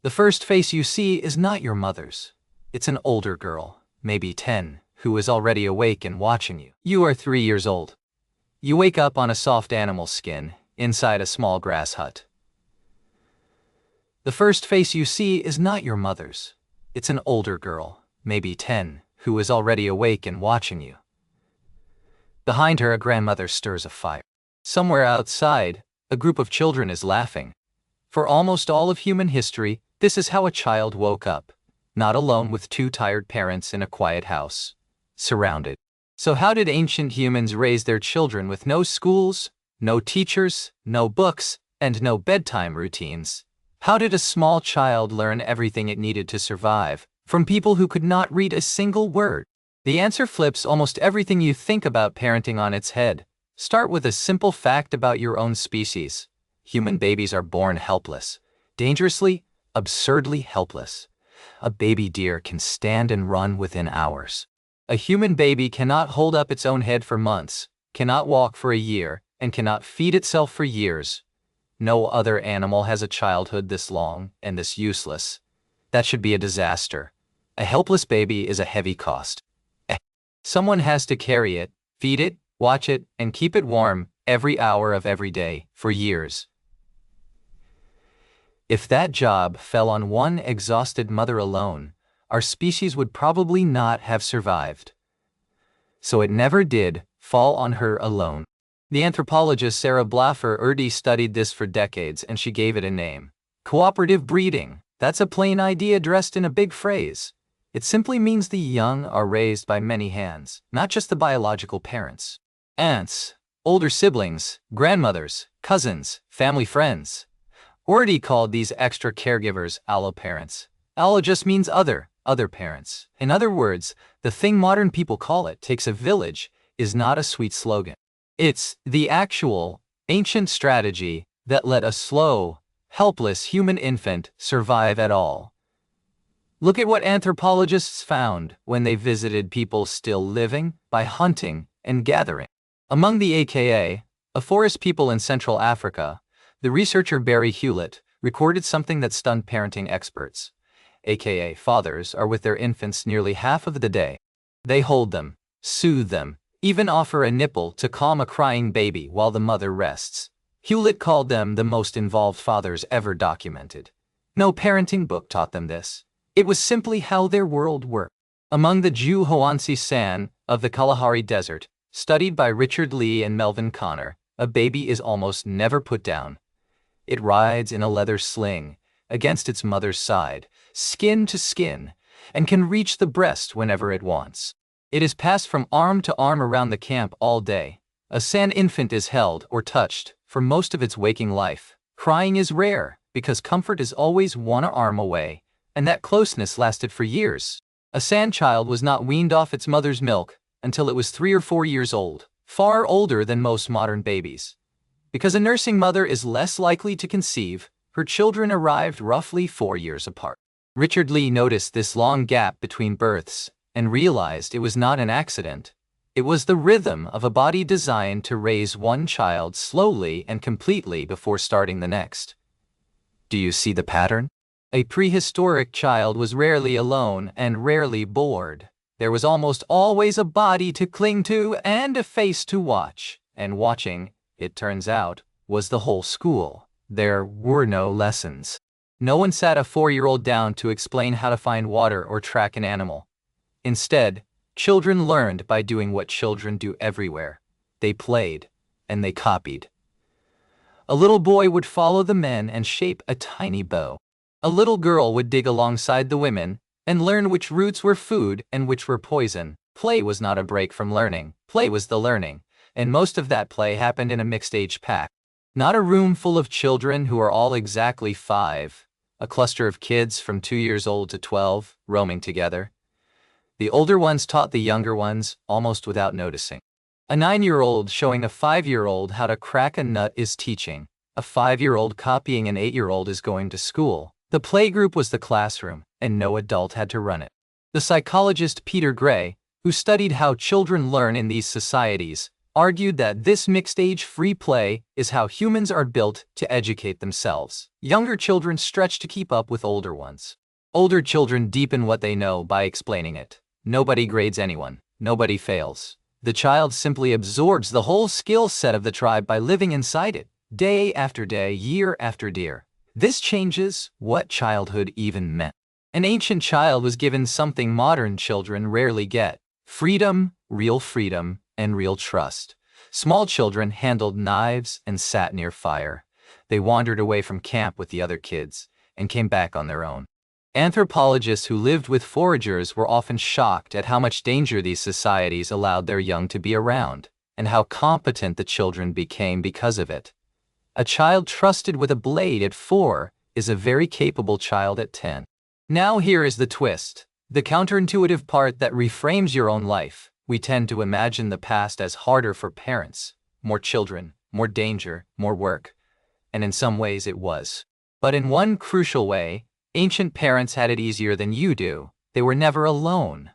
The first face you see is not your mother's. It's an older girl, maybe 10, who is already awake and watching you. You are 3 years old. You wake up on a soft animal skin, inside a small grass hut. The first face you see is not your mother's. It's an older girl, maybe 10, who is already awake and watching you. Behind her, a grandmother stirs a fire. Somewhere outside, a group of children is laughing. For almost all of human history, this is how a child woke up, not alone with 2 tired parents in a quiet house, surrounded. So how did ancient humans raise their children with no schools, no teachers, no books, and no bedtime routines? How did a small child learn everything it needed to survive, from people who could not read a single word? The answer flips almost everything you think about parenting on its head. Start with a simple fact about your own species. Human babies are born helpless, dangerously, absurdly helpless. A baby deer can stand and run within hours. A human baby cannot hold up its own head for months, cannot walk for a year, and cannot feed itself for years. No other animal has a childhood this long and this useless. That should be a disaster. A helpless baby is a heavy cost. Someone has to carry it, feed it, watch it, and keep it warm every hour of every day for years. If that job fell on one exhausted mother alone, our species would probably not have survived. So it never did fall on her alone. The anthropologist Sarah Blaffer Hrdy studied this for decades, and she gave it a name. Cooperative breeding. That's a plain idea dressed in a big phrase. It simply means the young are raised by many hands, not just the biological parents. Aunts, older siblings, grandmothers, cousins, family friends. Hrdy called these extra caregivers alloparents. Allo just means other parents. In other words, the thing modern people call it takes a village is not a sweet slogan. It's the actual, ancient strategy that let a slow, helpless human infant survive at all. Look at what anthropologists found when they visited people still living by hunting and gathering. Among the aka, a forest people in Central Africa, the researcher Barry Hewlett recorded something that stunned parenting experts. Aka fathers are with their infants nearly half of the day. They hold them, soothe them, even offer a nipple to calm a crying baby while the mother rests. Hewlett called them the most involved fathers ever documented. No parenting book taught them this. It was simply how their world worked. Among the Juhoansi San of the Kalahari Desert, studied by Richard Lee and Melvin Connor, a baby is almost never put down. It rides in a leather sling against its mother's side, skin to skin, and can reach the breast whenever it wants. It is passed from arm to arm around the camp all day. A San infant is held or touched for most of its waking life. Crying is rare because comfort is always one arm away, and that closeness lasted for years. A San child was not weaned off its mother's milk until it was 3 or 4 years old, far older than most modern babies. Because a nursing mother is less likely to conceive, her children arrived roughly 4 years apart. Richard Lee noticed this long gap between births and realized it was not an accident. It was the rhythm of a body designed to raise one child slowly and completely before starting the next. Do you see the pattern? A prehistoric child was rarely alone and rarely bored. There was almost always a body to cling to and a face to watch. And watching, it turns out, was the whole school. There were no lessons. No one sat a 4-year-old down to explain how to find water or track an animal. Instead, children learned by doing what children do everywhere. They played, and they copied. A little boy would follow the men and shape a tiny bow. A little girl would dig alongside the women and learn which roots were food and which were poison. Play was not a break from learning. Play was the learning, and most of that play happened in a mixed-age pack. Not a room full of children who are all exactly 5, a cluster of kids from 2 years old to 12 roaming together. The older ones taught the younger ones almost without noticing. A 9-year-old showing a 5-year-old how to crack a nut is teaching. A 5-year-old copying an 8-year-old is going to school. The playgroup was the classroom, and no adult had to run it. The psychologist Peter Gray, who studied how children learn in these societies, argued that this mixed-age free play is how humans are built to educate themselves. Younger children stretch to keep up with older ones. Older children deepen what they know by explaining it. Nobody grades anyone. Nobody fails. The child simply absorbs the whole skill set of the tribe by living inside it, day after day, year after year. This changes what childhood even meant. An ancient child was given something modern children rarely get: freedom, and real trust. Small children handled knives and sat near fire. They wandered away from camp with the other kids and came back on their own. Anthropologists who lived with foragers were often shocked at how much danger these societies allowed their young to be around, and how competent the children became because of it. A child trusted with a blade at 4 is a very capable child at 10. Now here is the twist, the counterintuitive part that reframes your own life. We tend to imagine the past as harder for parents, more children, more danger, more work. And in some ways it was. But in one crucial way, ancient parents had it easier than you do. They were never alone.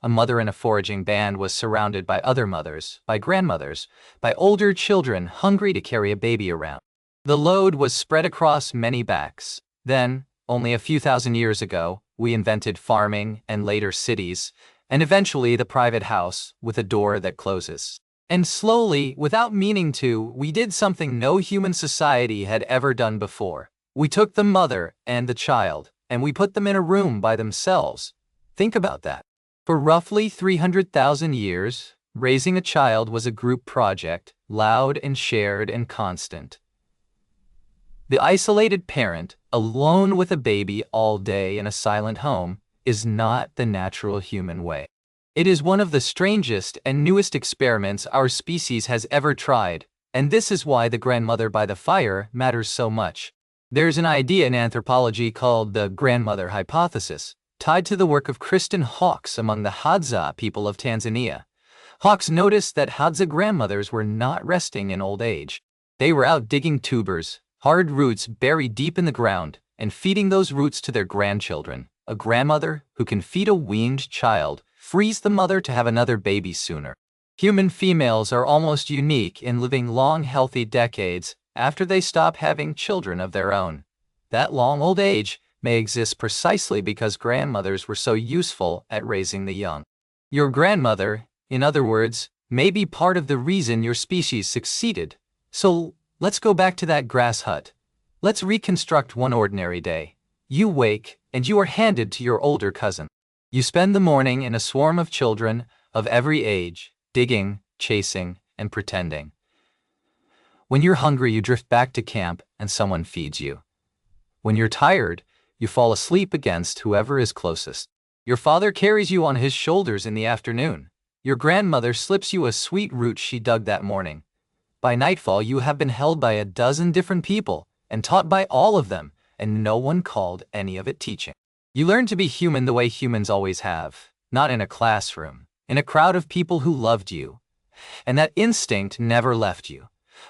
A mother in a foraging band was surrounded by other mothers, by grandmothers, by older children hungry to carry a baby around. The load was spread across many backs. Then, only a few thousand years ago, we invented farming and later cities, and eventually the private house with a door that closes. And slowly, without meaning to, we did something no human society had ever done before. We took the mother and the child, and we put them in a room by themselves. Think about that. For roughly 300,000 years, raising a child was a group project, loud and shared and constant. The isolated parent, alone with a baby all day in a silent home, is not the natural human way. It is one of the strangest and newest experiments our species has ever tried, and this is why the grandmother by the fire matters so much. There's an idea in anthropology called the grandmother hypothesis, tied to the work of Kristen Hawkes among the Hadza people of Tanzania. Hawkes noticed that Hadza grandmothers were not resting in old age. They were out digging tubers, hard roots buried deep in the ground, and feeding those roots to their grandchildren. A grandmother who can feed a weaned child frees the mother to have another baby sooner. Human females are almost unique in living long, healthy decades after they stop having children of their own. That long old age may exist precisely because grandmothers were so useful at raising the young. Your grandmother, in other words, may be part of the reason your species succeeded. So let's go back to that grass hut. Let's reconstruct one ordinary day. You wake, and you are handed to your older cousin. You spend the morning in a swarm of children of every age, digging, chasing, and pretending. When you're hungry, you drift back to camp and someone feeds you. When you're tired, you fall asleep against whoever is closest. Your father carries you on his shoulders in the afternoon. Your grandmother slips you a sweet root she dug that morning. By nightfall, you have been held by a dozen different people and taught by all of them, and no one called any of it teaching. You learn to be human the way humans always have, not in a classroom, in a crowd of people who loved you. And that instinct never left you.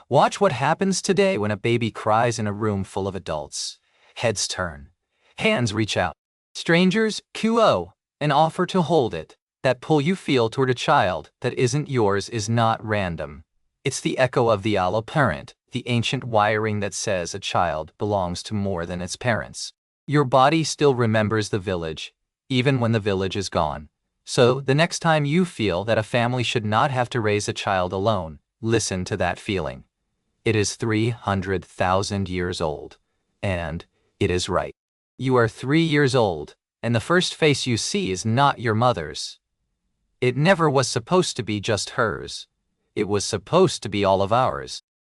Watch what happens today when a baby cries in a room full of adults. Heads turn. Hands reach out. Strangers QO and offer to hold it. That pull you feel toward a child that isn't yours is not random. It's the echo of the alloparent, the ancient wiring that says a child belongs to more than its parents. Your body still remembers the village, even when the village is gone. So the next time you feel that a family should not have to raise a child alone, listen to that feeling. It is 300,000 years old. And it is right. You are 3 years old, and the first face you see is not your mother's. It never was supposed to be just hers. It was supposed to be all of ours.